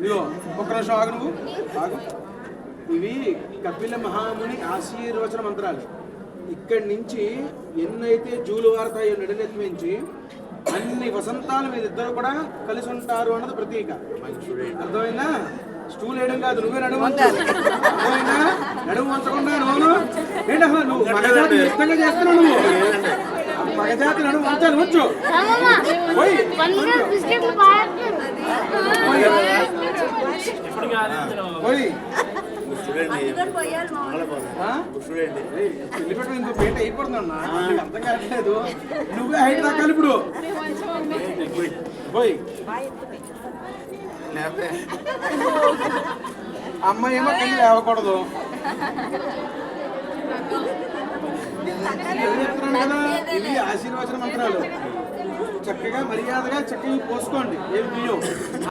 ఇదిగో ఒక్క నిమిషం ఆగు, నువ్వు ఆగు. ఇవి కపిల మహాముని ఆశీర్వచన మంత్రాలు. ఇక్కడి నుంచి ఎన్నైతే జూలు వారతాయో నడినెత్తి నుంచి అన్ని వసంతాలు మీరిద్దరు కూడా కలిసి ఉంటారు అన్నది ప్రతీక. అర్థమైందా? స్టూల్ వేయడం కాదు, నువ్వే నడుము వంచు. అర్థమైందా? నడుము వంచకుండా నువ్వు ఏంటి అసలు నువ్వు మగజాతి ఇష్టంగా చేస్తున్నావు. నువ్వు మగజాతి నడుము వంచాలి, వంచు. పెళ్లిపెట్టు ఇంకో పేట అయిపోతుందన్నా, అర్థం కావట్లేదు. నువ్వే హైట్ దాకాలి ఇప్పుడు. పోయి అమ్మాయి ఏమో పెళ్లి లేవకూడదు. కదా ఇవి ఆశీర్వచన మంత్రాలు. చక్కగా మర్యాదగా చక్కగా పోసుకోండి. ఏమి బియ్యం